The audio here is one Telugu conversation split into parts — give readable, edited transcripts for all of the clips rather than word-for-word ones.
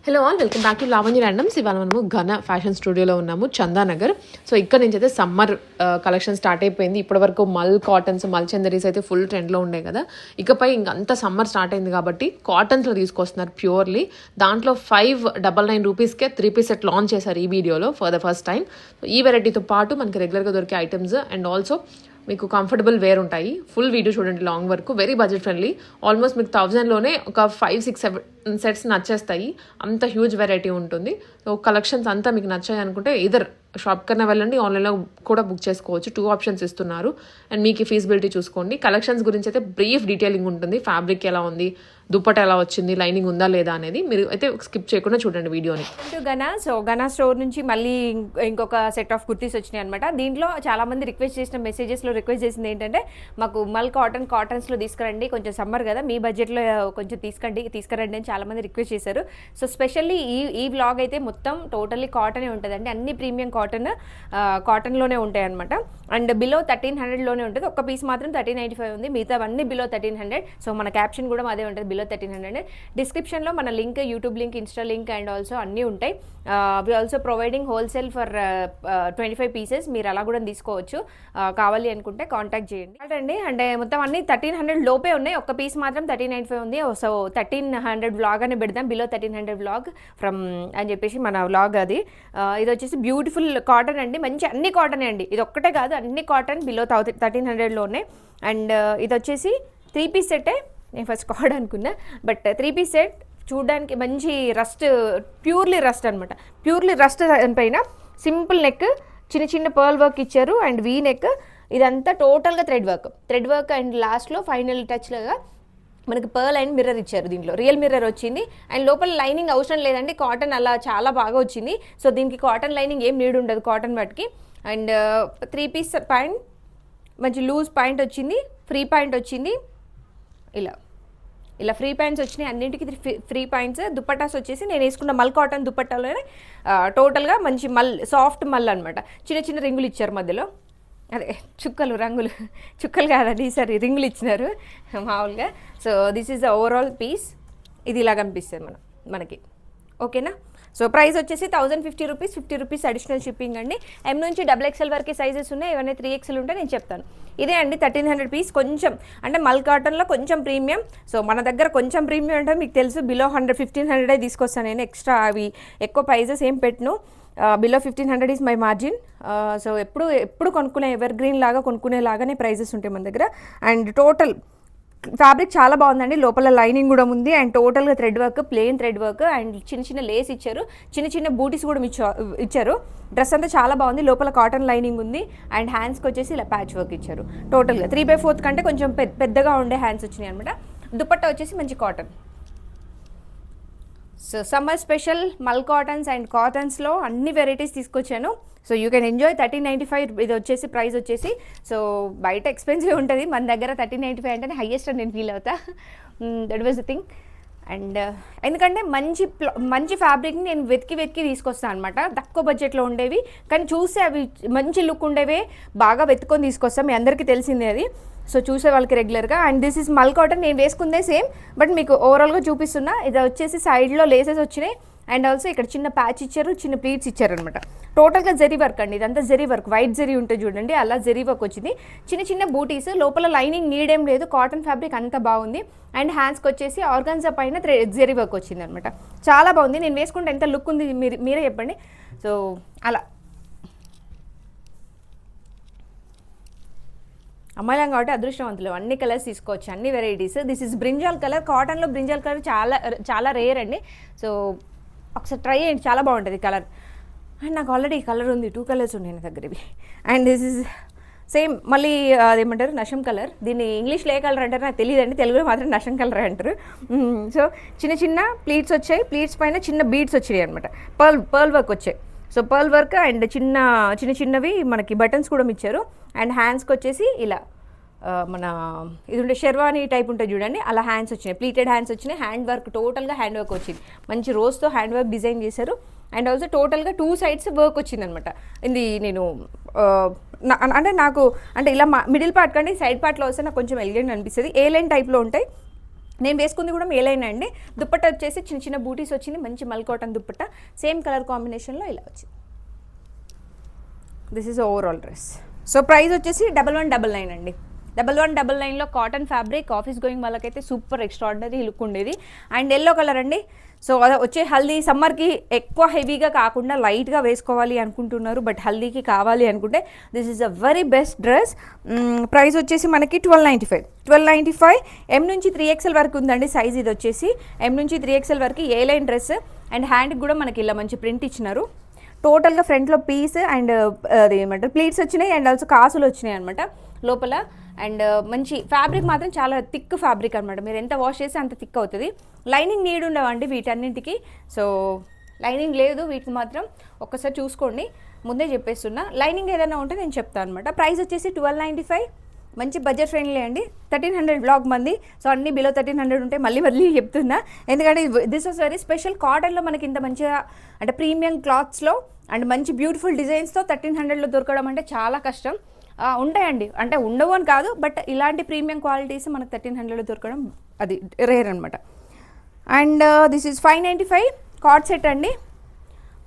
Hello all, welcome back to Lavanya randoms. ఇవాళ మనము ఘన ఫ్యాషన్ స్టూడియోలో ఉన్నాము, చందానగర్. సో ఇక్కడ నుంచి అయితే సమ్మర్ కలెక్షన్ స్టార్ట్ అయిపోయింది. ఇప్పటివరకు మల్ కాటన్స్, మల్ చందరీస్ అయితే ఫుల్ ట్రెండ్లో ఉండే కదా. ఇకపై ఇంకంతా సమ్మర్ స్టార్ట్ అయింది కాబట్టి కాటన్స్లో తీసుకొస్తున్నారు ప్యూర్లీ. దాంట్లో 599 రూపీస్కే 3 పీస్ సెట్ లాంచ్ చేశారు ఈ వీడియోలో ఫర్ ద ఫస్ట్ టైం. ఈ వెరైటీతో పాటు మనకి రెగ్యులర్గా దొరికే ఐటమ్స్ అండ్ ఆల్సో మీకు కంఫర్టబుల్ వేర్ ఉంటాయి. ఫుల్ వీడియో చూడండి, లాంగ్ వరకు, వెరీ బడ్జెట్ ఫ్రెండ్లీ. ఆల్మోస్ట్ మీకు 1000లోనే ఒక 5, 6, 7 సెట్స్ నచ్చేస్తాయి. అంత హ్యూజ్ వెరైటీ ఉంటుంది. సో కలెక్షన్స్ అంతా మీకు నచ్చాయి అనుకుంటే ఇదర్ షాప్ కన్నా వెళ్ళండి, ఆన్లైన్లో కూడా బుక్ చేసుకోవచ్చు. 2 ఆప్షన్స్ ఇస్తున్నారు అండ్ మీకు ఫీజిబిలిటీ చూసుకోండి. కలెక్షన్స్ గురించి అయితే బ్రీఫ్ డీటెయిలింగ్ ఉంటుంది. ఫ్యాబ్రిక్ ఎలా ఉంది, దుప్పట ఎలా వచ్చింది, లైనింగ్ ఉందా లేదా అనేది మీరు అయితే స్కిప్ చేయకుండా చూడండి వీడియోని. గనా స్టోర్ నుంచి మళ్ళీ ఇంకొక సెట్ ఆఫ్ కుర్తీస్ వచ్చినాయి అనమాట. దీంట్లో చాలా మంది రిక్వెస్ట్ చేసిన మెసేజెస్లో రిక్వెస్ట్ చేసింది ఏంటంటే మాకు మల్ కాటన్స్లో తీసుకురండి, కొంచెం సమ్మర్ కదా, మీ బడ్జెట్లో కొంచెం తీసుకురండి అని చాలా మంది రిక్వెస్ట్ చేశారు. సో స్పెషల్లీ ఈ వ్లాగ్ అయితే మొత్తం టోటల్లీ కాటనే ఉంటుందండి. అన్ని ప్రీమియం కాటన్లోనే ఉంటాయి అనమాట. అండ్ బిలో 1300లోనే ఉంటుంది. ఒక్క పీస్ మాత్రం 1395 ఉంది, మిగతా అన్ని బిలో 1300. సో మన క్యాప్షన్ కూడా అదే ఉంటుంది, బిలో 1300. డిస్క్రిప్షన్లో మన link, YouTube link, Insta link and also అన్నీ ఉంటాయి. We also providing wholesale for 25 pieces. మీరు అలా కూడా తీసుకోవచ్చు. కావాలి అనుకుంటే కాంటాక్ట్ చేయండి అండి. అంటే మొత్తం అన్ని 1300 లోపే ఉన్నాయి. ఒక్క పీస్ మాత్రం 1395 ఉంది. సో 1300 వ్లాగ్ అని పెడదాం, బిలో 1300 వ్లాగ్ ఫ్రమ్ అని చెప్పేసి మన వ్లాగ్ అది. ఇది వచ్చేసి బ్యూటిఫుల్ కాటన్ అండి, మంచి అన్ని కాటనే అండి. ఇది ఒక్కటే కాదు, అన్ని కాటన్ బిలో 1300లోనే. అండ్ ఇది వచ్చేసి 3 పీస్ సెట్టే. నేను ఫస్ట్ కార్డ్ అనుకున్నా, బట్ 3 పీస్ సెట్ చూడడానికి మంచి రస్ట్, ప్యూర్లీ రస్ట్ అనమాట. ప్యూర్లీ రస్ట్ పైన సింపుల్ నెక్, చిన్న చిన్న పర్ల్ వర్క్ ఇచ్చారు అండ్ వీ నెక్. ఇదంతా టోటల్గా థ్రెడ్ వర్క్ అండ్ లాస్ట్లో ఫైనల్ టచ్లుగా మనకి పర్ల్ అండ్ మిర్రర్ ఇచ్చారు. దీంట్లో రియల్ మిర్రర్ వచ్చింది అండ్ లోపల లైనింగ్ అవసరం లేదండి, కాటన్ అలా చాలా బాగా వచ్చింది. సో దీనికి కాటన్ లైనింగ్ ఏం నీడ్ ఉండదు కాటన్ వాటికి. అండ్ 3 పీస్ ప్యాంట్, మంచి లూజ్ ప్యాంట్ వచ్చింది, ఫ్రీ ప్యాంట్ వచ్చింది. ఇలా ఫ్రీ ప్యాంట్స్ వచ్చినాయి, అన్నింటికి ఫ్రీ ప్యాంట్స్. దుప్పటాస్ వచ్చేసి నేను వేసుకున్న మల్ కాటన్ దుప్పట్టాలోనే టోటల్గా మంచి సాఫ్ట్ మల్ అనమాట. చిన్న చిన్న రింగులు ఇచ్చారు మధ్యలో, అదే చుక్కలు కాదండి, ఈసారి రింగులు ఇచ్చినారు మామూలుగా. So this is the overall piece. ఇది ఇలా కనిపిస్తుంది మనకి, ఓకేనా. సో ప్రైస్ వచ్చేసి 1050 రూపీస్, 50 రూపీస్ అడిషనల్ షిప్పింగ్ అండి. M నుంచి XXL వరకు సైజెస్ ఉన్నాయి, ఏమైనా 3XL ఉంటే నేను చెప్తాను. ఇదే అండి 1300 పీస్. కొంచెం అంటే మల్ కాటన్లో కొంచెం ప్రీమియం. సో మన దగ్గర కొంచెం ప్రీమియం అంటే మీకు తెలుసు, బిలో 1500 తీసుకొస్తాను నేను. ఎక్స్ట్రా అవి ఎక్కువ ప్రైజెస్ ఏం పెట్టను. Below 1500 is my margin. So ఎప్పుడు కొనుక్కునే ఎవర్ గ్రీన్ లాగా కొనుక్కునేలాగానే ప్రైజెస్ ఉంటాయి మన దగ్గర. అండ్ టోటల్ ఫ్యాబ్రిక్ చాలా బాగుందండి, లోపల లైనింగ్ కూడా ఉంది అండ్ టోటల్గా thread work, plain thread work and చిన్న చిన్న లేస్ ఇచ్చారు, చిన్న చిన్న బూటీస్ కూడా ఇచ్చారు. డ్రెస్ అంతా చాలా బాగుంది, లోపల కాటన్ లైనింగ్ ఉంది అండ్ హ్యాండ్స్కి వచ్చేసి ఇలా ప్యాచ్ వర్క్ ఇచ్చారు. టోటల్గా 3/4 కంటే కొంచెం పెద్దగా ఉండే హ్యాండ్స్ వచ్చినాయి అనమాట. దుపట్టా వచ్చేసి మంచి కాటన్. సో సమ్మర్ స్పెషల్ మల్ కాటన్స్ అండ్ కాటన్స్లో అన్ని వెరైటీస్ తీసుకొచ్చాను. So you can enjoy. 1395 ఇది వచ్చేసి ప్రైస్ వచ్చేసి. సో బయట ఎక్స్పెన్సివ్ ఉంటుంది, మన దగ్గర 1395 అంటేనే హైయెస్ట్ అని నేను ఫీల్ అవుతా. That was the thing. And ఎందుకంటే మంచి ఫ్యాబ్రిక్ని నేను వెతికి తీసుకొస్తాను అనమాట. తక్కువ బడ్జెట్లో ఉండేవి కానీ చూస్తే అవి మంచి లుక్ ఉండేవే బాగా వెతుకొని తీసుకొస్తాం, మీ అందరికీ తెలిసిందే అది. సో చూసే వాళ్ళకి రెగ్యులర్గా. అండ్ దిస్ ఇస్ మల్ కాటన్, నేను వేసుకుందే సేమ్ బట్ మీకు ఓవరాల్గా చూపిస్తున్నా. ఇది వచ్చేసి సైడ్లో లేసెస్ వచ్చినాయి అండ్ ఆల్సో ఇక్కడ చిన్న ప్యాచ్ ఇచ్చారు, చిన్న ప్లీట్స్ ఇచ్చారు అనమాట. టోటల్గా జరీ వర్క్ అండి, ఇదంతా జరీ వర్క్, వైట్ జరీ ఉంటుంది చూడండి, అలా జరీ వర్క్ వచ్చింది. చిన్న చిన్న బూటీస్, లోపల లైనింగ్ నీడేం లేదు, కాటన్ ఫ్యాబ్రిక్ అంతా బాగుంది. అండ్ హ్యాండ్స్కి వచ్చేసి ఆర్గాన్జా పైన జరీ వర్క్ వచ్చింది అనమాట. చాలా బాగుంది, నేను వేసుకుంటే ఎంత లుక్ ఉంది మీరే చెప్పండి. సో అలా అమ్మాయిలం కాబట్టి అదృష్టవంతులు, అన్ని కలర్స్ తీసుకోవచ్చు, అన్ని varieties. This is brinjal colour. కాటన్లో బ్రింజాల్ కలర్ చాలా రేర్ అండి. సో ఒకసారి ట్రై చేయండి, చాలా బాగుంటుంది కలర్. అండ్ నాకు ఆల్రెడీ ఈ కలర్ ఉంది, 2 కలర్స్ ఉన్నాయి నా దగ్గర ఇవి. అండ్ దిస్ ఇస్ సేమ్ మళ్ళీ అదేమంటారు, నషం కలర్. దీన్ని ఇంగ్లీష్లో ఏ కలర్ అంటారు నాకు తెలియదండి, తెలుగులో మాత్రం నషం కలర్ అంటారు. సో చిన్న చిన్న ప్లీట్స్ వచ్చాయి, ప్లీట్స్ పైన చిన్న బీడ్స్ వచ్చాయి అనమాట, పర్ల్ వర్క్ వచ్చాయి. సో పర్ల్ వర్క్ అండ్ చిన్నవి మనకి బటన్స్ కూడా ఇచ్చారు. అండ్ హ్యాండ్స్కి వచ్చేసి ఇలా మన ఇది ఉండే షెర్వానీ టైప్ ఉంటుంది చూడండి, అలా హ్యాండ్స్ వచ్చినాయి, ప్లీటెడ్ హ్యాండ్స్ వచ్చినాయి. హ్యాండ్ వర్క్, టోటల్గా హ్యాండ్ వర్క్ వచ్చింది, మంచి రోజ్తో హ్యాండ్ వర్క్ డిజైన్ చేశారు. అండ్ ఆల్సో టోటల్గా 2 సైడ్స్ వర్క్ వచ్చింది అనమాట. ఇది నేను అంటే నాకు అంటే ఇలా మిడిల్ పార్ట్ కంటే సైడ్ పార్ట్లో వస్తే నాకు కొంచెం ఎలిగెంట్ అనిపిస్తుంది. ఏ లైన్ టైప్లో ఉంటాయి, నేను వేసుకుంది కూడా మేలైన అండి. దుప్పట్ట వచ్చేసి చిన్న చిన్న బూటీస్ వచ్చింది, మంచి మల్ కాటన్ దుప్పట్ట, సేమ్ కలర్ కాంబినేషన్లో ఇలా వచ్చింది. This is overall dress. So price వచ్చేసి 1199 అండి. 1199లో కాటన్ ఫ్యాబ్రిక్, ఆఫీస్ గోయింగ్ వాళ్ళకైతే సూపర్ ఎక్స్ట్రాడినరీ లుక్ ఉండేది. అండ్ ఎల్లో కలర్ అండి. సో అది వచ్చే హల్దీ సమ్మర్కి ఎక్కువ హెవీగా కాకుండా లైట్గా వేసుకోవాలి అనుకుంటున్నారు, బట్ హల్దీకి కావాలి అనుకుంటే this is a very best dress. Price వచ్చేసి మనకి 1295 ఎం నుంచి 3XL వరకు ఉందండి సైజ్. ఇది వచ్చేసి ఎం నుంచి 3XL వరకు ఏ లైన్ డ్రెస్. అండ్ హ్యాండ్కి కూడా మనకి ఇలా మంచి ప్రింట్ ఇచ్చినారు. టోటల్గా ఫ్రంట్లో పీస్ అండ్ అది ఏమంటారు ప్లీట్స్ వచ్చినాయి అండ్ ఆల్సో కాసులు వచ్చినాయి అనమాట లోపల. అండ్ మంచి ఫ్యాబ్రిక్ మాత్రం చాలా థిక్ ఫ్యాబ్రిక్ అనమాట. మీరు ఎంత వాష్ చేస్తే అంత థిక్ అవుతుంది. లైనింగ్ నీడ్ ఉండవండి వీటన్నింటికి. సో లైనింగ్ లేదు వీటికి మాత్రం, ఒక్కసారి చూసుకోండి, ముందే చెప్పేస్తున్నా. లైనింగ్ ఏదైనా ఉంటే నేను చెప్తాను అనమాట. ప్రైస్ వచ్చేసి 1295, మంచి బడ్జెట్ ఫ్రెండ్లీ అండి. 1300 బ్లాక్ మంది. సో అన్ని బిలో 1300 ఉంటే మళ్ళీ చెప్తున్నా, ఎందుకంటే దిస్ వాస్ వెరీ స్పెషల్. కాటన్లో మనకి ఇంత మంచిగా అంటే ప్రీమియం క్లాత్స్లో అండ్ మంచి బ్యూటిఫుల్ డిజైన్స్తో 1300లో దొరకడం అంటే చాలా కష్టం. ఉంటాయండి, అంటే ఉండవు అని కాదు, బట్ ఇలాంటి ప్రీమియం క్వాలిటీస్ మనకు 1300లో దొరకడం అది రేర్ అనమాట. And this is 595 card set అండి.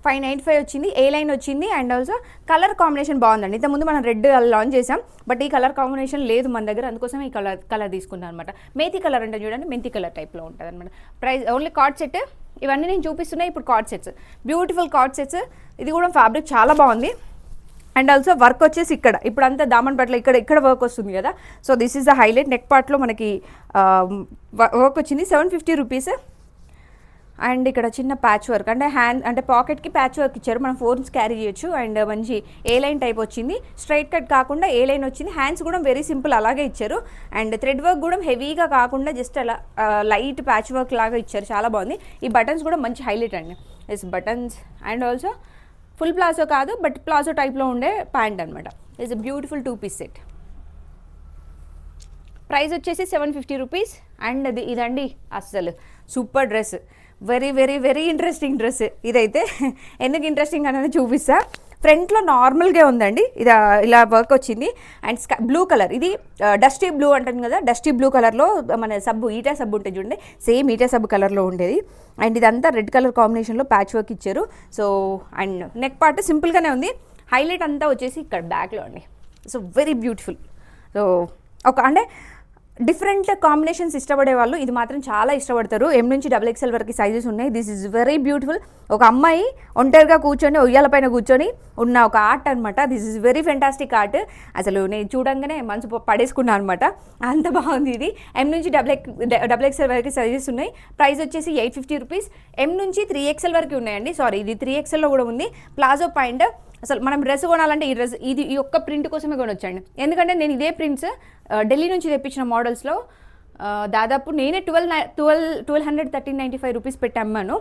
595 వచ్చింది, ఏ లైన్ వచ్చింది. అండ్ ఆల్సో కలర్ కాంబినేషన్ బాగుందండి. ఇంతకుముందు మనం రెడ్ లాంచ్ చేసాం, బట్ ఈ కలర్ కాంబినేషన్ లేదు మన దగ్గర, అందుకోసం ఈ కలర్ తీసుకున్నాను అనమాట. మేతి కలర్ అంటే చూడండి, మెంతి కలర్ టైప్లో ఉంటుంది అనమాట. Price only card set. ఇవన్నీ నేను చూపిస్తున్నాయి ఇప్పుడు card sets, beautiful card sets. ఇది కూడా ఫ్యాబ్రిక్ చాలా బాగుంది. అండ్ ఆల్సో వర్క్ వచ్చేసి ఇక్కడ ఇప్పుడు అంతా దామన్ పట్ల ఇక్కడ వర్క్ వస్తుంది కదా. So this is the highlight. Neck పార్ట్లో మనకి వర్క్ వచ్చింది, 750 రూపీస్. అండ్ ఇక్కడ చిన్న ప్యాచ్ వర్క్ అంటే హ్యాండ్ అంటే పాకెట్కి ప్యాచ్ వర్క్ ఇచ్చారు, మనం ఫోన్స్ క్యారీ చేయొచ్చు. అండ్ మంచి ఏ లైన్ టైప్ వచ్చింది, స్ట్రైట్ కట్ కాకుండా ఏ లైన్ వచ్చింది. హ్యాండ్స్ కూడా వెరీ సింపుల్ అలాగే ఇచ్చారు. అండ్ థ్రెడ్ వర్క్ కూడా హెవీగా కాకుండా జస్ట్ అలా లైట్ ప్యాచ్ వర్క్ లాగా ఇచ్చారు, చాలా బాగుంది. ఈ బటన్స్ కూడా మంచి హైలైట్ అండి, is buttons. And also full palazzo కాదు, బట్ ప్లాజో టైప్లో ఉండే ప్యాంట్ అనమాట. It's a beautiful 2-piece set. Price వచ్చేసి 750 రూపీస్. అండ్ ఇదండి అస్సలు super dress, very very very interesting dress. ఇదైతే ఎందుకు ఇంట్రెస్టింగ్ అనేది చూపిస్తా. ఫ్రంట్లో నార్మల్గా ఉందండి, ఇది ఇలా వర్క్ వచ్చింది. అండ్ బ్లూ కలర్, ఇది డస్టీ బ్లూ అంటాను కదా, డస్టీ బ్లూ కలర్లో మన సబ్బు ఈటా సబ్బు ఉంటుంది చూడండి, సేమ్ ఈటా సబ్బు కలర్లో ఉండేది. అండ్ ఇదంతా రెడ్ కలర్ కాంబినేషన్లో ప్యాచ్ వర్క్ ఇచ్చారు. సో అండ్ నెక్ పార్ట్ సింపుల్గానే ఉంది, హైలైట్ అంతా వచ్చేసి ఇక్కడ బ్యాక్లో అండి. So very beautiful. సో ఒక అంటే డిఫరెంట్ కాంబినేషన్స్ ఇష్టపడే వాళ్ళు ఇది మాత్రం చాలా ఇష్టపడతారు. ఎం నుంచి XXL వరకు సైజెస్ ఉన్నాయి. This is very beautiful. ఒక అమ్మాయి ఒంటరిగా కూర్చొని ఉయ్యాల పైన కూర్చొని ఉన్న ఒక ఆర్ట్ అనమాట. This is very fantastic art. అసలు నేను చూడంగానే మనసు పడేసుకున్నాను అనమాట, అంత బాగుంది ఇది. ఎం నుంచి XXL వరకు సైజెస్ ఉన్నాయి. ప్రైస్ వచ్చేసి 850 రూపీస్. ఎం నుంచి 3XL వరకు ఉన్నాయండి. సారీ, ఇది 3XLలో కూడా ఉంది. Palazzo point. అసలు మనం డ్రెస్ కొనాలంటే ఈ ఒక్క ప్రింట్ కోసమే కొనొచ్చండి, ఎందుకంటే నేను ఇదే ప్రింట్స్ ఢిల్లీ నుంచి తెప్పించిన మోడల్స్లో దాదాపు నేనే 1395 రూపీస్ పెట్టి అమ్మాను.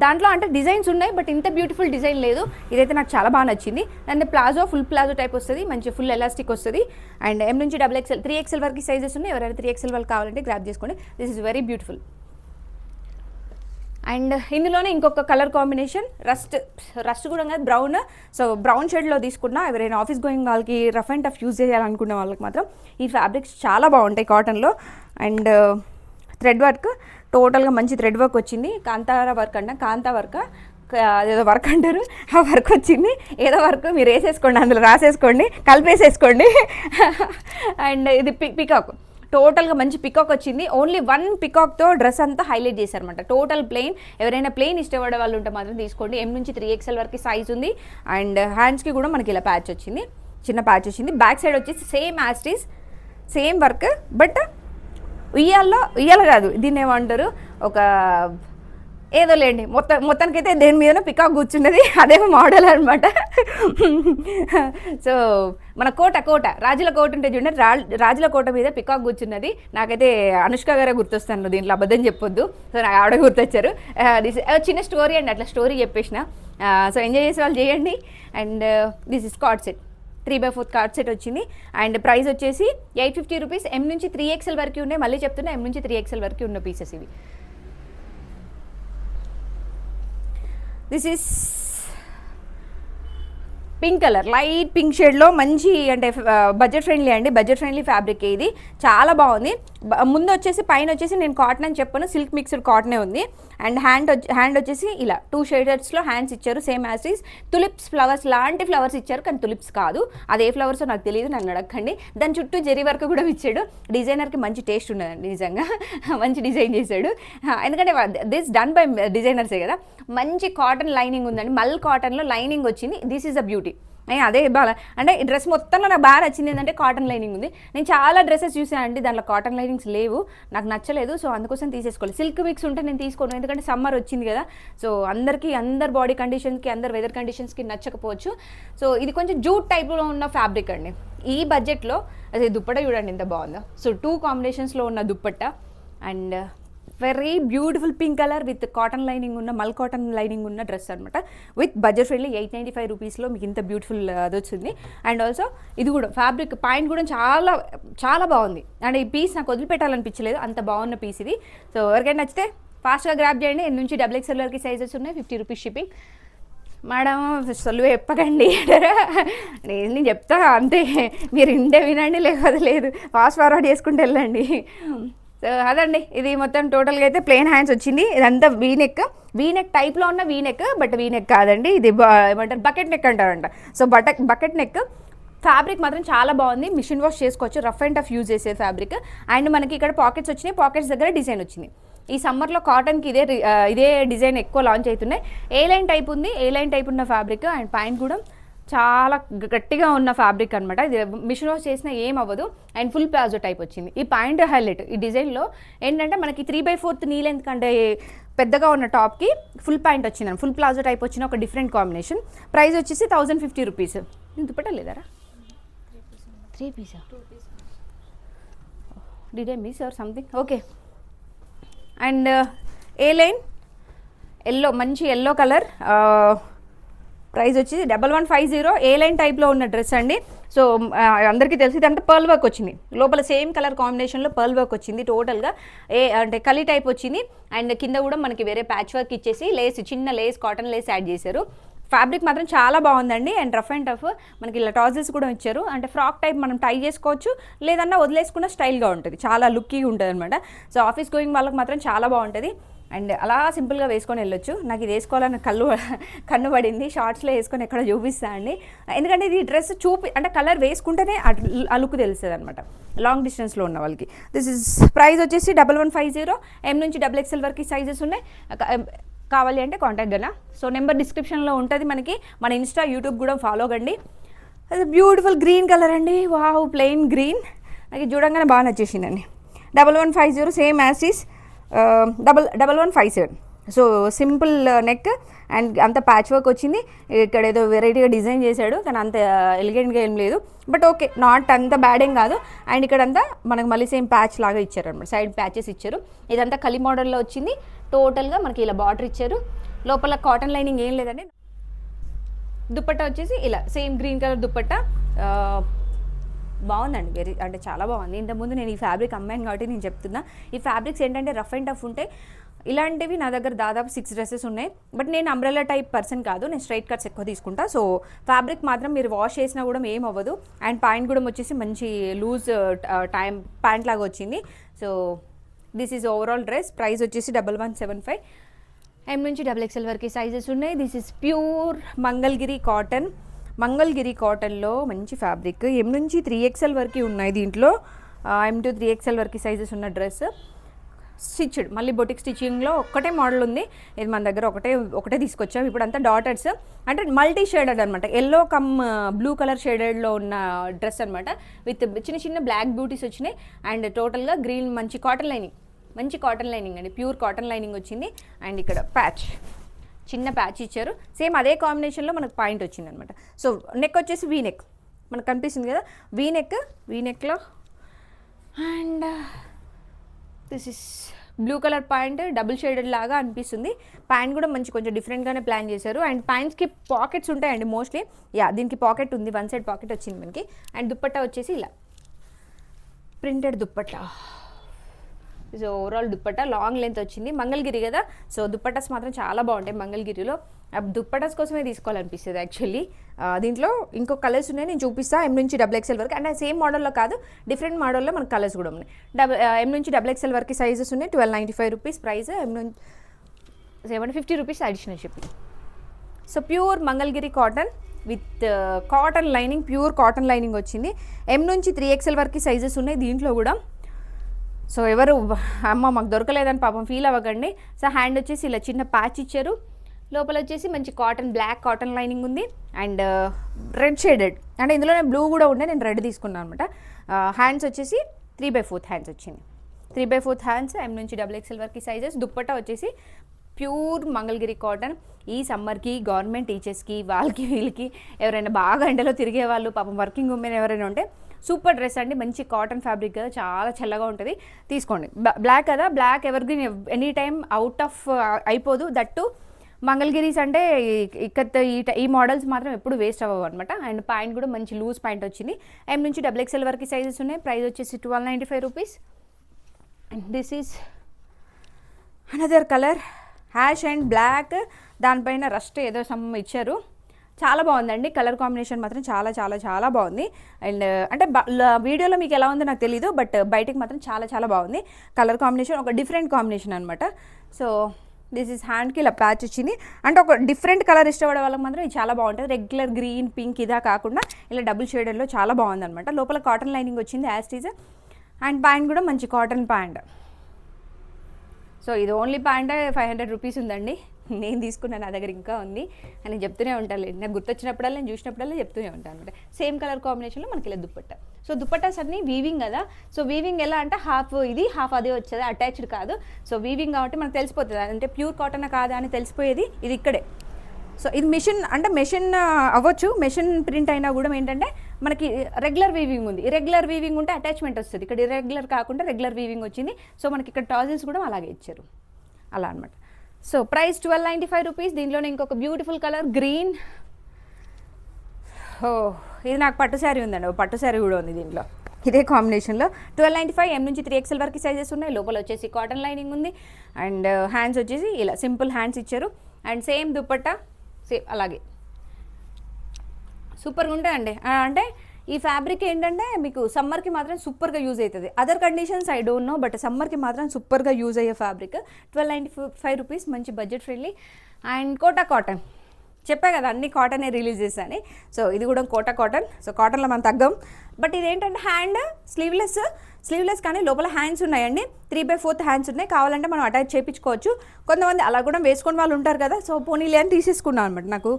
దాంట్లో అంటే డిజైన్స్ ఉన్నాయి, బట్ ఇంత బ్యూటిఫుల్ డిజైన్ లేదు. ఇదైతే నాకు చాలా బాగా నచ్చింది. And palazzo full palazzo type వస్తుంది, మంచి ఫుల్ ఎలాస్టిక్ వస్తుంది. అండ్ ఎం నుంచి XXL 3XL వరకు సైజెస్ ఉన్నాయి. ఎవరైనా 3XL వరకు కావాలంటే గ్రాప్ చేసుకోండి. This is very beautiful. And ఇందులోనే ఇంకొక కలర్ కాంబినేషన్ రస్ట్ కూడా కాదు, బ్రౌన్. సో బ్రౌన్ షేడ్లో తీసుకున్నా ఎవరైనా ఆఫీస్ గోయింగ్ వాళ్ళకి రఫ్ అండ్ టఫ్ యూజ్ చేయాలనుకునే వాళ్ళకి మాత్రం ఈ ఫ్యాబ్రిక్స్ చాలా బాగుంటాయి కాటన్లో. అండ్ థ్రెడ్ వర్క్, టోటల్గా మంచి థ్రెడ్ వర్క్ వచ్చింది. కాంతార వర్క్ కాంతా వర్క్ ఏదో వర్క్ అంటారు, ఆ వర్క్ వచ్చింది. ఏదో వర్క్ మీరు వేసేసుకోండి, అందులో రాసేసుకోండి, కలిపేసేసుకోండి. అండ్ ఇది పికాక్, టోటల్గా మంచి పికాక్ వచ్చింది. ఓన్లీ 1 పికాక్తో డ్రెస్ అంతా హైలైట్ చేశారనమాట. Total plain. ఎవరైనా ప్లెయిన్ ఇష్టపడే వాళ్ళు ఉంటే మాత్రం తీసుకోండి. ఎం నుంచి 3XL వరకు సైజ్ ఉంది. అండ్ హ్యాండ్స్కి కూడా మనకి ఇలా ప్యాచ్ వచ్చింది, చిన్న ప్యాచ్ వచ్చింది. బ్యాక్ సైడ్ వచ్చేసి సేమ్ యాస్టీస్ సేమ్ వర్క్, బట్ ఉయ్యాల కాదు, దీన్ని ఏమంటారు, ఒక ఏదో లేండి, మొత్తానికైతే దేని మీదనో పికాక్ కూర్చున్నది, అదేమో మోడల్ అనమాట. సో మన కోట రాజుల కోట ఉంటే చూడండి, రాజుల కోట మీద పికాక్ కూర్చున్నది. నాకైతే అనుష్క గారే గుర్తొస్తాను, దీంట్లో అబద్ధం చెప్పొద్దు. సో నాకు ఆవిడ గుర్తొచ్చారు. చిన్న స్టోరీ అండి, అట్లా స్టోరీ చెప్పేసిన. సో ఎంజాయ్ చేసే వాళ్ళు చేయండి. And this is card set, 3/4 card set వచ్చింది. అండ్ ప్రైస్ వచ్చేసి 850 రూపీస్. ఎం నుంచి 3XL వరకు ఉన్నాయి. మళ్ళీ చెప్తున్నా, ఎం నుంచి 3XL వరకు ఉన్న పీసెస్ ఇవి. This is pink colour, light pink షేడ్లో మంచి అంటే బడ్జెట్ ఫ్రెండ్లీ అండి, బడ్జెట్ ఫ్రెండ్లీ ఫ్యాబ్రిక్. ఇది చాలా బాగుంది. ముందు వచ్చేసి పైన వచ్చేసి నేను కాటన్ అని చెప్పాను, సిల్క్ మిక్స్డ్ కాటనే ఉంది. అండ్ హ్యాండ్ వచ్చేసి ఇలా 2 షేడర్స్లో హ్యాండ్స్ ఇచ్చారు, same as is. Tulips flowers లాంటి ఫ్లవర్స్ ఇచ్చారు, కానీ తులిప్స్ కాదు, అది ఏ ఫ్లవర్సో నాకు తెలియదు, నన్ను అడగండి. దాని చుట్టూ జెరీ వర్క్ కూడా ఇచ్చాడు. డిజైనర్కి మంచి టేస్ట్ ఉన్నదండి నిజంగా, మంచి డిజైన్ చేశాడు. ఎందుకంటే దిస్ డన్ బై డిజైనర్సే కదా. మంచి కాటన్ లైనింగ్ ఉందండి, మల్ కాటన్లో లైనింగ్ వచ్చింది. This is a beauty. అదే బాగా అంటే ఈ డ్రెస్ మొత్తంలో నాకు బాగా నచ్చింది ఏంటంటే కాటన్ లైనింగ్ ఉంది. నేను చాలా డ్రెస్సెస్ చూసాను అండి, దాంట్లో కాటన్ లైనింగ్స్ లేవు, నాకు నచ్చలేదు. సో అందుకోసం తీసేసుకోవాలి. సిల్క్ మిక్స్ ఉంటే నేను తీసుకోను, ఎందుకంటే సమ్మర్ వచ్చింది కదా. సో అందరి బాడీ కండిషన్స్కి, అందరి వెదర్ కండిషన్స్కి నచ్చకపోవచ్చు. సో ఇది కొంచెం జూట్ టైప్లో ఉన్న ఫ్యాబ్రిక్ అండి. ఈ బడ్జెట్లో అదే దుప్పట్ట చూడండి ఎంత బాగుందో. సో 2 కాంబినేషన్స్లో ఉన్న dupatta and very beautiful pink colour with cotton lining ఉన్న, మల్ కాటన్ లైనింగ్ ఉన్న డ్రెస్ అనమాట. విత్ బడ్జెట్ ఫ్రెండ్లీ 895 రూపీస్లో మీకు ఇంత బ్యూటిఫుల్ అది వచ్చింది. అండ్ ఆల్సో ఇది కూడా ఫ్యాబ్రిక్ పాయింట్ కూడా చాలా చాలా బాగుంది. అండ్ ఈ పీస్ నాకు వదిలిపెట్టాలనిపించలేదు, అంత బాగున్న పీస్ ఇది. సో ఎవరికైనా నచ్చితే ఫాస్ట్గా గ్రాప్ చేయండి. ఎన్ని నుంచి XXL వరకు సైజెస్ ఉన్నాయి, 50 రూపీస్ షిప్పింగ్. మేడం సొల్లు చెప్పకండి, నేను చెప్తా అంతే, మీరు ఇంటే వినండి, లేకపోతే లేదు, ఫాస్ట్ ఫార్వర్డ్ చేసుకుంటూ వెళ్ళండి. సో అదండి, ఇది మొత్తం టోటల్గా అయితే ప్లెయిన్ హ్యాండ్స్ వచ్చింది. ఇదంతా వీనెక్ టైప్లో ఉన్న వీనెక్, బట్ వీనెక్ కాదండి, ఇది ఏమంటారు బకెట్ నెక్ అంటారంట. సో బకెట్ నెక్ ఫ్యాబ్రిక్ మాత్రం చాలా బాగుంది, మిషన్ వాష్ చేసుకోవచ్చు, రఫ్ అండ్ టఫ్ యూజ్ చేసే ఫ్యాబ్రిక్. అండ్ మనకి ఇక్కడ పాకెట్స్ వచ్చినాయి, పాకెట్స్ దగ్గర డిజైన్ వచ్చింది. ఈ సమ్మర్లో కాటన్కి ఇదే డిజైన్ ఎక్కువ లాంచ్ అవుతున్నాయి. ఏ లైన్ టైప్ ఉంది, ఏ లైన్ టైప్ ఉన్న ఫ్యాబ్రిక్. అండ్ పైన కూడా చాలా గట్టిగా ఉన్న ఫ్యాబ్రిక్ అనమాట. ఇది మిషన్ వాష్ చేసినా ఏం అవ్వదు. అండ్ ఫుల్ ప్లాజో టైప్ వచ్చింది. ఈ పాయింట్ హైలైట్ ఈ డిజైన్లో ఏంటంటే మనకి 3/4 నీ లెంత్ కంటే పెద్దగా ఉన్న టాప్కి ఫుల్ పాయింట్ వచ్చింది, ఫుల్ ప్లాజో టైప్ వచ్చిన ఒక డిఫరెంట్ కాంబినేషన్. ప్రైస్ వచ్చేసి 1050 రూపీస్. నేను దుప్పట్టలేదారా 3 Pisa did I miss or something. Okay. And A line yellow, మంచి ఎల్లో కలర్. ప్రైస్ వచ్చి 1150. ఏ లైన్ టైప్లో ఉన్న డ్రెస్ అండి. సో అందరికీ తెలిసి ఇదంతా పర్ల్ వర్క్ వచ్చింది, లోపల సేమ్ కలర్ కాంబినేషన్లో పర్ల్ వర్క్ వచ్చింది. టోటల్గా అంటే కలీ టైప్ వచ్చింది. అండ్ కింద కూడా మనకి వేరే ప్యాచ్ వర్క్ ఇచ్చేసి చిన్న లేస్, కాటన్ లేస్ యాడ్ చేశారు. ఫ్యాబ్రిక్ మాత్రం చాలా బాగుందండి. అండ్ రఫ్ అండ్ టఫ్ మనకి ఇలా టాజెస్ కూడా ఇచ్చారు. అంటే ఫ్రాక్ టైప్ మనం టై చేసుకోవచ్చు, లేదన్నా వదిలేసుకున్న స్టైల్గా ఉంటుంది, చాలా లుక్కీగా ఉంటుంది అనమాట. సో ఆఫీస్ గోయింగ్ వాళ్ళకి మాత్రం చాలా బాగుంటుంది. అండ్ అలా సింపుల్గా వేసుకొని వెళ్ళొచ్చు. నాకు ఇది వేసుకోవాలని కన్ను పడింది, షార్ట్స్లో వేసుకొని ఎక్కడ చూపిస్తా అండి. ఎందుకంటే ఇది డ్రెస్ అంటే కలర్ వేసుకుంటేనే ఆ లుక్ తెలుస్తుంది అనమాట లాంగ్ డిస్టెన్స్లో ఉన్న వాళ్ళకి. దిస్ ఇస్ ప్రైస్ వచ్చేసి 1150. M నుంచి XXL వరకు సైజెస్ ఉన్నాయి. కావాలి అంటే కాంటాక్ట్ కన్నా. సో నెంబర్ డిస్క్రిప్షన్లో ఉంటుంది మనకి. మన ఇన్స్టా, యూట్యూబ్ కూడా ఫాలో కండి. అది బ్యూటిఫుల్ గ్రీన్ కలర్ అండి, వావ్, ప్లెయిన్ గ్రీన్. నాకు చూడంగానే బాగా నచ్చేసిందండి. 1150 same as is 1157. So simple neck and అంత ప్యాచ్ వర్క్ వచ్చింది. ఇక్కడ ఏదో వెరైటీగా డిజైన్ చేశాడు, కానీ అంత ఎలిగెంట్గా ఏం లేదు, బట్ ఓకే, నాట్ అంత బ్యాడ్ ఏం కాదు. అండ్ ఇక్కడంతా మనకు మళ్ళీ సేమ్ ప్యాచ్ లాగా ఇచ్చారు అనమాట, సైడ్ ప్యాచెస్ ఇచ్చారు. ఇదంతా కలి మోడల్లో వచ్చింది. టోటల్గా మనకి ఇలా బార్డర్ ఇచ్చారు, లోపల కాటన్ లైనింగ్ ఏం లేదండి. దుప్పట్టా వచ్చేసి ఇలా సేమ్ గ్రీన్ కలర్ దుప్పట్టా. బాగుందండి, అంటే చాలా బాగుంది. ఇంతకుముందు నేను ఈ ఫ్యాబ్రిక్ అమ్మాను కాబట్టి నేను చెప్తున్నా. ఈ ఫ్యాబ్రిక్స్ ఏంటంటే రఫ్ అండ్ టఫ్ ఉంటాయి. ఇలాంటివి నా దగ్గర దాదాపు 6 డ్రెస్సెస్ ఉన్నాయి. బట్ నేను అంబ్రెల్లా టైప్ పర్సన్ కాదు, నేను స్ట్రైట్ కట్స్ ఎక్కువ తీసుకుంటా. సో ఫ్యాబ్రిక్ మాత్రం మీరు వాష్ చేసినా కూడా ఏం అవ్వదు. అండ్ పాయింట్ కూడా వచ్చేసి మంచి లూజ్ టైం ప్యాంట్ లాగా వచ్చింది. So this is overall dress. Price వచ్చేసి 1175. M నుంచి XXL వరకు సైజెస్ ఉన్నాయి. దిస్ ఈజ్ ప్యూర్ మంగళగిరి కాటన్లో మంచి ఫ్యాబ్రిక్. M నుంచి 3XL వరకు ఉన్నాయి దీంట్లో. M to 3XL వరకు సైజెస్ ఉన్న డ్రెస్. స్టిచ్డ్, మళ్ళీ బొటిక్ స్టిచ్చింగ్లో ఒక్కటే మోడల్ ఉంది. ఇది మన దగ్గర ఒకటే తీసుకొచ్చాం. ఇప్పుడు అంతా డాటర్స్, అంటే మల్టీ షేడెడ్ అనమాట, ఎల్లో కమ్ బ్లూ కలర్ షేడెడ్లో ఉన్న డ్రెస్ అనమాట. విత్ చిన్న బ్లాక్ బ్యూటీస్ వచ్చినాయి. అండ్ టోటల్గా గ్రీన్ మంచి కాటన్ లైనింగ్ అండి, ప్యూర్ కాటన్ లైనింగ్ వచ్చింది. అండ్ ఇక్కడ చిన్న ప్యాచ్ ఇచ్చారు. సేమ్ అదే కాంబినేషన్లో మనకు పాయింట్ వచ్చింది అనమాట. సో నెక్ వచ్చేసి వీనెక్ మనకు కనిపిస్తుంది కదా, వీనెక్లో. And this is blue colour point, double shaded లాగా అనిపిస్తుంది. ప్యాంట్ కూడా కొంచెం డిఫరెంట్గానే ప్లాన్ చేశారు. అండ్ ప్యాంట్స్కి పాకెట్స్ ఉంటాయండి మోస్ట్లీ. దీనికి పాకెట్ ఉంది, 1 సైడ్ పాకెట్ వచ్చింది మనకి. అండ్ దుప్పట్టా వచ్చేసి ఇలా printed dupatta, so overall dupatta long length వచ్చింది, మంగళగిరి కదా, సో దుప్పటాస్ మాత్రం చాలా బాగుంటాయి మంగళగిరిలో. దుప్పటాస్ కోసమే తీసుకోవాలనిపిస్తుంది యాక్చువల్లీ. దీంట్లో ఇంకో కలర్స్ ఉన్నాయి, నేను చూపిస్తాను. ఎం నుంచి XXL వరకు, అంటే సేమ్ మోడల్లో కాదు, డిఫరెంట్ మోడల్లో మనకు కలర్స్ కూడా ఉన్నాయి. ఎం నుంచి XXL వరకు సైజెస్ ఉన్నాయి. 1295 రూపీస్ ప్రైస్. ఎం నుంచి 750 rupees additional shipping. So pure Mangalagiri cotton with cotton lining, pure cotton lining వచ్చింది. ఎం నుంచి 3XL వరకు సైజెస్ ఉన్నాయి దీంట్లో కూడా. సో ఎవరు అమ్మ మాకు దొరకలేదని పాపం ఫీల్ అవ్వకండి. సో హ్యాండ్ వచ్చేసి ఇలా చిన్న ప్యాచ్ ఇచ్చారు, లోపల వచ్చేసి మంచి కాటన్, బ్లాక్ కాటన్ లైనింగ్ ఉంది అండ్ రెడ్ షేడెడ్, అంటే ఇందులోనే బ్లూ కూడా ఉండే, నేను రెడ్ తీసుకున్నాను అనమాట. హ్యాండ్స్ వచ్చేసి 3/4 హ్యాండ్స్ వచ్చింది. 3/4 హ్యాండ్స్, ఎం నుంచి XXL వరకు సైజెస్. దుప్పట్టా వచ్చేసి ప్యూర్ మంగళగిరి కాటన్. ఈ సమ్మర్కి గవర్నమెంట్ టీచర్స్కి వాళ్ళకి వీళ్ళకి ఎవరైనా బాగా ఎండలో తిరిగే వాళ్ళు, పాపం వర్కింగ్ ఉమెన్ ఎవరైనా ఉంటే సూపర్ డ్రెస్ అండి. మంచి కాటన్ ఫ్యాబ్రిక్ కదా, చాలా చల్లగా ఉంటుంది, తీసుకోండి. బ్లాక్ కదా, black evergreen, any time out of అయిపోదు. దట్టు మంగళగిరీస్ అంటే ఇక్కడ ఈ మోడల్స్ మాత్రం ఎప్పుడు వేస్ట్ అవ్వవు అనమాట. అండ్ ప్యాంట్ కూడా మంచి లూజ్ ప్యాంట్ వచ్చింది. ఎం నుంచి XXL వరకు సైజెస్ ఉన్నాయి. ప్రైస్ వచ్చేసి 1295 rupees. And this is another colour, ash and black, దానిపైన రస్ట్ ఏదో సమ్ ఇచ్చారు. చాలా బాగుందండి కలర్ కాంబినేషన్ మాత్రం, చాలా చాలా చాలా బాగుంది. అండ్ అంటే వీడియోలో మీకు ఎలా ఉందో నాకు తెలీదు, బట్ బయటకు మాత్రం చాలా చాలా బాగుంది కలర్ కాంబినేషన్, ఒక డిఫరెంట్ కాంబినేషన్ అనమాట. సో దిస్ ఈజ్ హ్యాండ్కి ఇలా ప్యాచ్ వచ్చింది, అంటే ఒక డిఫరెంట్ కలర్ ఇష్టపడే వాళ్ళకి మాత్రం ఇది చాలా బాగుంటుంది. రెగ్యులర్ గ్రీన్, పింక్ ఇదా కాకుండా ఇలా డబుల్ షేడెడ్లో చాలా బాగుంది అనమాట. లోపల కాటన్ లైనింగ్ వచ్చింది యాజ్ టీజ్. అండ్ ప్యాంట్ కూడా మంచి కాటన్ ప్యాంట్. సో ఇది ఓన్లీ ప్యాంట్ 500 రూపీస్ ఉందండి. నేను తీసుకున్నాను, నా దగ్గర ఇంకా ఉంది అని చెప్తూనే ఉంటాను. నాకు గుర్తొచ్చినప్పుడల్లా, నేను చూసినప్పుడల్లా చెప్తూనే ఉంటాను అనమాట. సేమ్ కలర్ కాంబినేషన్లో మనకి ఇలా దుప్పట్టా. సో దుప్పట్టాస్ అన్నీ వీవింగ్ కదా, సో వీవింగ్ ఎలా అంటే హాఫ్ ఇది హాఫ్ అదే వచ్చేది, అటాచ్డ్ కాదు. సో వీవింగ్ కాబట్టి మనకు తెలిసిపోతుంది అంటే ప్యూర్ కాటన్ కాదా అని తెలిసిపోయేది ఇది ఇక్కడే. సో ఇది మెషిన్, అంటే మెషిన్ అవ్వచ్చు, మెషిన్ ప్రింట్ అయినా కూడా ఏంటంటే మనకి రెగ్యులర్ వీవింగ్ ఉంది. ఇరెగ్యులర్ వీవింగ్ ఉంటే అటాచ్మెంట్ వస్తుంది, ఇక్కడ ఇరెగ్యులర్ కాకుండా రెగ్యులర్ వీవింగ్ వచ్చింది. సో మనకి ఇక్కడ టాజిల్స్ కూడా అలాగే ఇచ్చారు, అలా అనమాట. So price 1295 rupees. దీనిలోనే ఇంకొక బ్యూటిఫుల్ కలర్ గ్రీన్. ఇది నాకు పట్టు శారీ ఉందండి, పట్టు శారీ కూడా ఉంది దీంట్లో ఇదే కాంబినేషన్లో. 1295. ఎం నుంచి 3XL వరకు సైజెస్ ఉన్నాయి. లోపల వచ్చేసి కాటన్ లైనింగ్ ఉంది అండ్ హ్యాండ్స్ వచ్చేసి ఇలా సింపుల్ హ్యాండ్స్ ఇచ్చారు. అండ్ సేమ్ దుప్పట్టా సేమ్ అలాగే సూపర్గా ఉంటాయండి. అంటే ఈ ఫ్యాబ్రిక్ ఏంటంటే మీకు సమ్మర్కి మాత్రం సూపర్గా యూజ్ అవుతుంది. Other conditions I don't know, but సమ్మర్కి మాత్రం సూపర్గా యూజ్ అయ్యే ఫ్యాబ్రిక్. 1295 రూపీస్, మంచి budget friendly. And Kota cotton, చెప్పా కదా అన్ని కాటనే రిలీజ్ చేశాను. సో ఇది కూడా కోటా కాటన్. సో కాటన్లో మనం తగ్గం, బట్ ఇదేంటంటే హ్యాండ్ స్లీవ్లెస్ కానీ లోపల హ్యాండ్స్ ఉన్నాయండి. 3/4 హ్యాండ్స్ ఉన్నాయి, కావాలంటే మనం అటాచ్ చేయించుకోవచ్చు. కొంతమంది అలా కూడా వేసుకుని వాళ్ళు ఉంటారు కదా. సో పోనీలే అని తీసేసుకున్నాను అనమాట. నాకు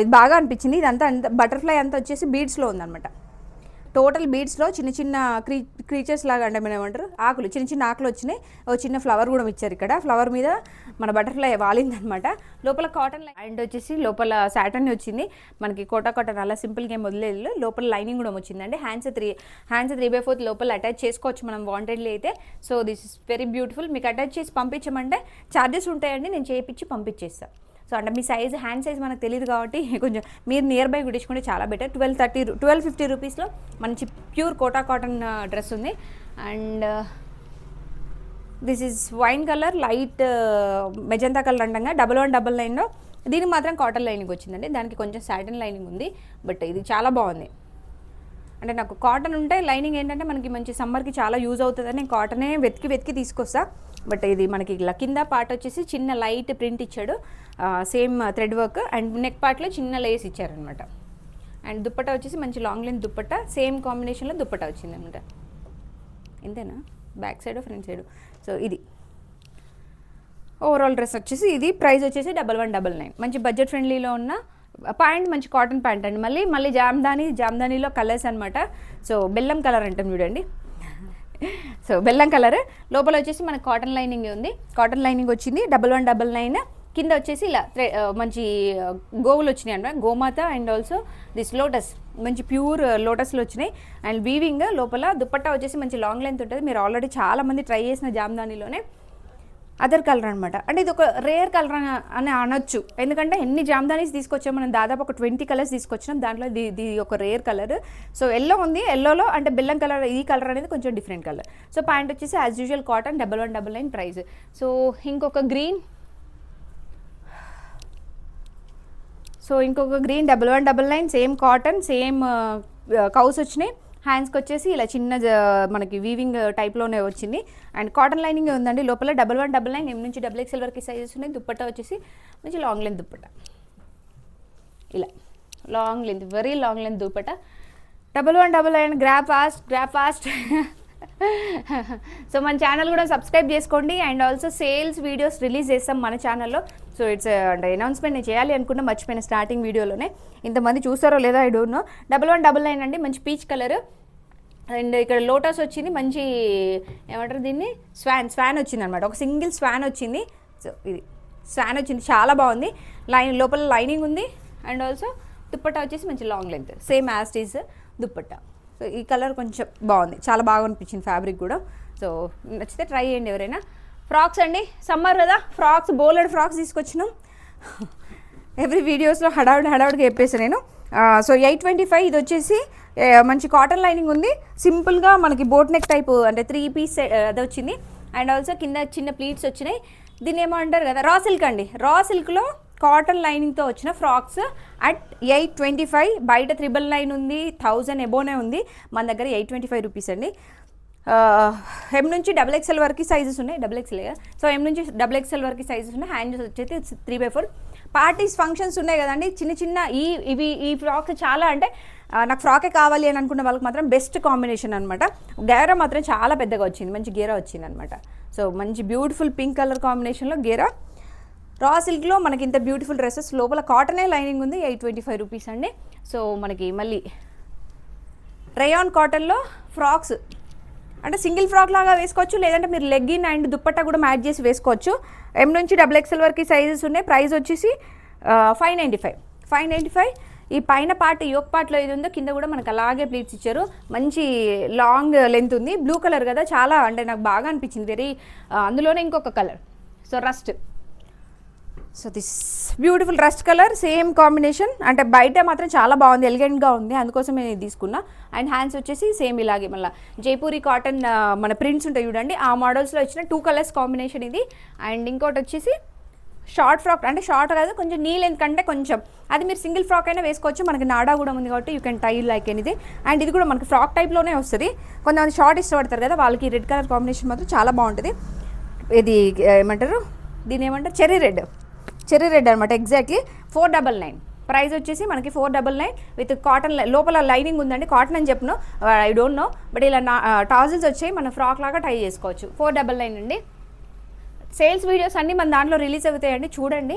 ఇది బాగా అనిపించింది. ఇదంతా బటర్ఫ్లై అంతా వచ్చేసి బీడ్స్లో ఉందన్నమాట. టోటల్ బీడ్స్లో చిన్న చిన్న క్రీచర్స్ లాగా, అంటే మనం ఏమంటారు, ఆకులు, చిన్న చిన్న ఆకులు వచ్చినాయి. ఒక చిన్న ఫ్లవర్ కూడా ఇచ్చారు ఇక్కడ. ఫ్లవర్ మీద మన బటర్ఫ్లై వాలిందనమాట. లోపల కాటన్ అండ్ వచ్చేసి లోపల సాటన్ వచ్చింది మనకి. కోటా కాటన్ అలా సింపుల్గా ఏం వదిలేదు. లోపల లైనింగ్ కూడా వచ్చిందండి. హ్యాండ్స్ 3/4 లోపల అటాచ్ చేసుకోవచ్చు మనం వాంటెడ్లీ అయితే. So this is very beautiful. మీకు అటాచ్ చేసి పంపించమంటే ఛార్జెస్ ఉంటాయండి, నేను చేయించి పంపించేస్తాను. సో అంటే మీ సైజ్, హ్యాండ్ సైజ్ మనకు తెలియదు కాబట్టి కొంచెం మీరు నియర్ బై కుట్టించుకుంటే చాలా బెటర్. 1250 రూపీస్లో మంచి ప్యూర్ కోటా కాటన్ డ్రెస్ ఉంది. And this is wine colour, light magenta colour అంటంగా 1199లో. దీనికి మాత్రం కాటన్ లైనింగ్ వచ్చిందండి, దానికి కొంచెం సాటిన్ లైనింగ్ ఉంది. బట్ ఇది చాలా బాగుంది. అంటే నాకు కాటన్ ఉంటే లైనింగ్ ఏంటంటే మనకి మంచి సమ్మర్కి చాలా యూజ్ అవుతుందని నేను కాటనే వెతికి తీసుకొస్తా. బట్ ఇది మనకి ఇలా కింద పార్ట్ వచ్చేసి చిన్న లైట్ ప్రింట్ ఇచ్చాడు, same thread work. And neck పార్ట్లో చిన్న లేస్ ఇచ్చారనమాట. అండ్ దుప్పట్టా వచ్చేసి మంచి లాంగ్ లెంత్ దుప్పట్టా, సేమ్ కాంబినేషన్లో దుప్పట్టా వచ్చిందనమాట. ఇంతేనా, back side front side. So ఇది ఓవరాల్ డ్రెస్ వచ్చేసి ఇది. ప్రైస్ వచ్చేసి 1199. మంచి బడ్జెట్ ఫ్రెండ్లీలో ఉన్న ప్యాంట్, మంచి కాటన్ ప్యాంట్ అండి. మళ్ళీ జామ్దానీలో కలర్స్ అనమాట. సో బెల్లం కలర్ అంటాం చూడండి. సో బెల్లం కలర్, లోపల వచ్చేసి మనకు కాటన్ లైనింగ్ ఉంది. కాటన్ లైనింగ్ వచ్చింది 1199. కింద వచ్చేసి ఇలా మంచి గోవులు వచ్చినాయి అనమాట, గోమాత. అండ్ ఆల్సో దిస్ లోటస్, మంచి ప్యూర్ లోటస్లు వచ్చినాయి. అండ్ వీవింగ్ లోపల దుప్పట్టా వచ్చేసి మంచి లాంగ్ లెంత్ ఉంటుంది. మీరు ఆల్రెడీ చాలామంది ట్రై చేసిన జామ్దానీలోనే అదర్ కలర్ అనమాట. అంటే ఇది ఒక రేర్ కలర్ అని అనొచ్చు, ఎందుకంటే ఎన్ని జామ్దానీస్ తీసుకొచ్చాం మనం, దాదాపు ఒక 20 కలర్స్ తీసుకొచ్చినాం, దాంట్లో ఇది ఒక రేర్ కలర్. సో ఎల్లో ఉంది, ఎల్లోలో అంటే బెల్లం కలర్, ఈ కలర్ అనేది కొంచెం డిఫరెంట్ కలర్. సో ప్యాంట్ వచ్చేసి as usual cotton 1199 price. So ఇంకొక గ్రీన్ 1199 సేమ్ కాటన్, సేమ్ కౌస్ వచ్చినాయి. హ్యాండ్స్కి వచ్చేసి ఇలా చిన్న మనకి వీవింగ్ టైప్లోనే వచ్చింది. అండ్ కాటన్ లైనింగ్ ఉందండి లోపల. 1199 M నుంచి XXL వరకు సైజెస్ ఉన్నాయి. దుప్పట్టా వచ్చేసి మంచి లాంగ్ లెంత్ దుప్పట్టా, ఇలా long length, very long length dupatta. 1199. Grab fast. So మన ఛానల్ కూడా సబ్స్క్రైబ్ చేసుకోండి. And also sales videos release చేస్తాం మన ఛానల్లో. సో ఇట్స్ అంటే అనౌన్స్మెంట్ నేను చేయాలి అనుకున్నా, మర్చిపోయిన స్టార్టింగ్ వీడియోలోనే. ఇంతమంది చూస్తారో లేదో ఐ డోంట్ నో. 1199 అండి, మంచి పీచ్ కలర్. అండ్ ఇక్కడ లోటస్ వచ్చింది, మంచి ఏమంటారు దీన్ని, స్వాన్ వచ్చింది అనమాట. ఒక సింగిల్ స్వాన్ వచ్చింది. సో ఇది స్వాన్ వచ్చింది, చాలా బాగుంది. లోపల లైనింగ్ ఉంది. అండ్ ఆల్సో దుప్పట్టా వచ్చేసి మంచి long length, same as is dupatta. So ఈ కలర్ కొంచెం బాగుంది, చాలా బాగా అనిపించింది ఫ్యాబ్రిక్ కూడా. సో నచ్చితే ట్రై చేయండి ఎవరైనా. ఫ్రాక్స్ అండి, సమ్మర్ కదా, ఫ్రాక్స్ బోలెడ్ ఫ్రాక్స్ తీసుకొచ్చినాం. ఎవ్రీ వీడియోస్లో హడావుడిగా చెప్పేసాను నేను. సో 825. ఇది వచ్చేసి మంచి కాటన్ లైనింగ్ ఉంది. సింపుల్గా మనకి బోట్ నెక్ టైపు, అంటే 3 పీస్ అది వచ్చింది. అండ్ ఆల్సో కింద చిన్న ప్లీట్స్ వచ్చినాయి. దీన్ని ఏమో అంటారు కదా, రా సిల్క్ అండి. రా సిల్క్లో కాటన్ లైనింగ్తో వచ్చిన ఫ్రాక్స్ అట్ 825. బయట 999 ఉంది, 1000 ఎబోనే ఉంది. మన దగ్గర 825 రూపీస్ అండి. M నుంచి XXL వరకు సైజెస్ ఉన్నాయి. XXL కదా. సో M నుంచి XXL వరకు సైజెస్ ఉన్నాయి. హ్యాండ్స్ వచ్చేసి 3/4. పార్టీస్ ఫంక్షన్స్ ఉన్నాయి కదండి, చిన్న ఈ ఫ్రాక్స్ చాలా, అంటే నాకు ఫ్రాకే కావాలి అని అనుకున్న వాళ్ళకి మాత్రం బెస్ట్ కాంబినేషన్ అనమాట. గేరా మాత్రం చాలా పెద్దగా వచ్చింది, మంచి గేరా వచ్చింది అనమాట. సో మంచి బ్యూటిఫుల్ పింక్ కలర్ కాంబినేషన్లో గేరా. రా సిల్క్లో మనకి ఇంత బ్యూటిఫుల్ డ్రెస్సెస్, లోపల కాటనే లైనింగ్ ఉంది. 825 రూపీస్ అండి. సో మనకి మళ్ళీ రేయాన్ కాటన్లో ఫ్రాక్స్, అంటే సింగిల్ ఫ్రాక్ లాగా వేసుకోవచ్చు, లేదంటే మీరు లెగ్గిన్ అండ్ దుప్పట్టా కూడా మ్యాచ్ చేసి వేసుకోవచ్చు. M నుంచి XXL వరకు సైజెస్ ఉన్నాయి. ప్రైస్ వచ్చేసి 595. ఈ పైన పార్ట్ యోక్ పార్ట్లో ఏది ఉందో కింద కూడా మనకు అలాగే ప్లీట్స్ ఇచ్చారు. మంచి లాంగ్ లెంత్ ఉంది. బ్లూ కలర్ కదా, చాలా అంటే నాకు బాగా అనిపించింది. వెరీ అందులోనే ఇంకొక colour, so rust. So this beautiful rust colour, same combination. అంటే బయట మాత్రం చాలా బాగుంది, ఎలిగెంట్గా ఉంది, అందుకోసం నేను తీసుకున్నా. అండ్ హ్యాండ్స్ వచ్చేసి సేమ్ ఇలాగే మళ్ళీ జైపూరి కాటన్ మన ప్రింట్స్ ఉంటాయి చూడండి, ఆ మోడల్స్లో వచ్చిన 2 కలర్స్ కాంబినేషన్ ఇది. అండ్ ఇంకోటి వచ్చేసి షార్ట్ ఫ్రాక్, అంటే షార్ట్ కాదు, కొంచెం నీ లెంత్ కంటే కొంచెం, అది మీరు సింగిల్ ఫ్రాక్ అయినా వేసుకోవచ్చు. మనకి నాడా కూడా ఉంది కాబట్టి you can tie like anything. And ఇది కూడా మనకి ఫ్రాక్ టైప్లోనే వస్తుంది. కొంతమంది షార్ట్ ఇష్టపడతారు కదా, వాళ్ళకి రెడ్ కలర్ కాంబినేషన్ మాత్రం చాలా బాగుంటుంది. ఇది ఏమంటారు, దీని ఏమంటారు, చెర్రీ రెడ్ అనమాట. ఎగ్జాక్ట్లీ 499. ప్రైస్ వచ్చేసి మనకి 499 విత్ కాటన్. లోపల లైనింగ్ ఉందండి, కాటన్ అని చెప్పను, ఐ డోంట్ నో, బట్ ఇలా టాజిల్స్ వచ్చాయి, మన ఫ్రాక్ లాగా టై చేసుకోవచ్చు. 499 అండి. సేల్స్ వీడియోస్ అన్నీ మన దాంట్లో రిలీజ్ అవుతాయండి, చూడండి.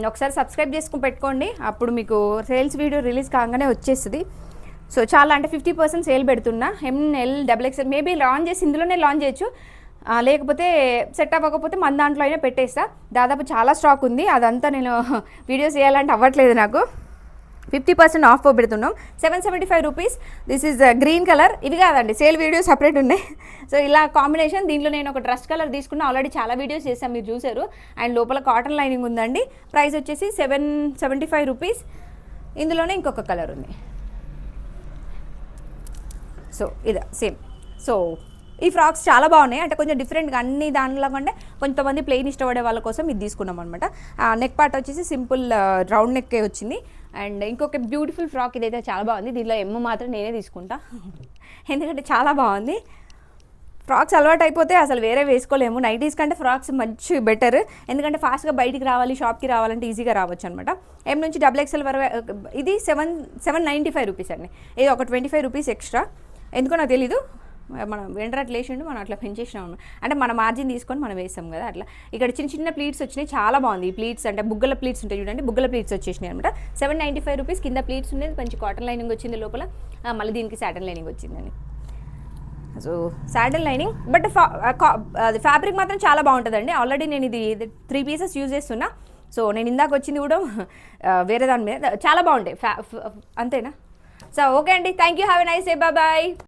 ఒకసారి సబ్స్క్రైబ్ చేసుకుని పెట్టుకోండి, అప్పుడు మీకు సేల్స్ వీడియో రిలీజ్ కాగానే వచ్చేస్తుంది. సో చాలా, అంటే 50% సేల్ పెడుతున్నా. ML XXL మేబీ లాంచ్ చేసి ఇందులోనే లాంచ్ చేయొచ్చు, లేకపోతే సెట్ అవ్వకపోతే మన దాంట్లో అయినా పెట్టేస్తా. దాదాపు చాలా స్టాక్ ఉంది, అదంతా నేను వీడియోస్ చేయాలంటే అవ్వట్లేదు నాకు. 50% ఆఫ్ పెడుతున్నాం. 775 rupees. This is green colour. ఇవి కాదండి, సేల్ వీడియో సపరేట్ ఉన్నాయి. సో ఇలా కాంబినేషన్. దీంట్లో నేను ఒక డ్రెస్ కలర్ తీసుకున్నా, ఆల్రెడీ చాలా వీడియోస్ చేశాను, మీరు చూసారు. అండ్ లోపల కాటన్ లైనింగ్ ఉందండి. ప్రైస్ వచ్చేసి 775 రూపీస్. ఇందులోనే ఇంకొక కలర్ ఉంది. సో ఇదా సేమ్. సో ఈ ఫ్రాక్స్ చాలా బాగున్నాయి, అంటే కొంచెం డిఫరెంట్గా అన్ని దానిలో కంటే కొంతమంది ప్లెయిన్ ఇష్టపడే వాళ్ళ కోసం ఇది తీసుకున్నాం అనమాట. నెక్ పార్ట్ వచ్చేసి సింపుల్ రౌండ్ నెక్కే వచ్చింది. అండ్ ఇంకొక బ్యూటిఫుల్ ఫ్రాక్, ఇదైతే చాలా బాగుంది. దీనిలో M మాత్రం నేనే తీసుకుంటా, ఎందుకంటే చాలా బాగుంది. ఫ్రాక్స్ అలవాటు అయిపోతే అసలు వేరే వేసుకోలేము. నైటీస్ కంటే ఫ్రాక్స్ మంచి బెటర్, ఎందుకంటే ఫాస్ట్గా బయటికి రావాలి, షాప్కి రావాలంటే ఈజీగా రావచ్చు అనమాట. M నుంచి XXL వరకు. ఇది 795 రూపీస్ అండి. ఇది ఒక 25 రూపీస్ ఎక్స్ట్రా, ఎందుకో నాకు తెలీదు. మనం వెంటనే లేచిండు, మనం అట్లా పెంచేసినాం, అంటే మన మార్జిన్ తీసుకొని మనం వేసాం కదా అట్లా. ఇక్కడ చిన్న ప్లీట్స్ వచ్చినాయి, చాలా బాగుంది. ఈ ప్లీట్స్ అంటే బుగ్గల ప్లీట్స్ ఉంటాయి చూడండి, బుగ్గల ప్లీట్స్ వచ్చేసినాయి అనమాట. 795 రూపీస్. కింద ప్లీట్స్ ఉండేది, మంచి కాటన్ లైనింగ్ వచ్చింది లోపల, మళ్ళీ దీనికి సాటన్ లైనింగ్ వచ్చిందండి. సో సాటన్ లైనింగ్, బట్ అది ఫ్యాబ్రిక్ మాత్రం చాలా బాగుంటుందండి. ఆల్రెడీ నేను ఇది 3 పీసెస్ యూజ్ చేస్తున్నా. సో నేను ఇందాక వచ్చింది కూడా వేరే దాని మీద, చాలా బాగుంటాయి. అంతేనా? సో ఓకే అండి, thank you, have a nice day, bye.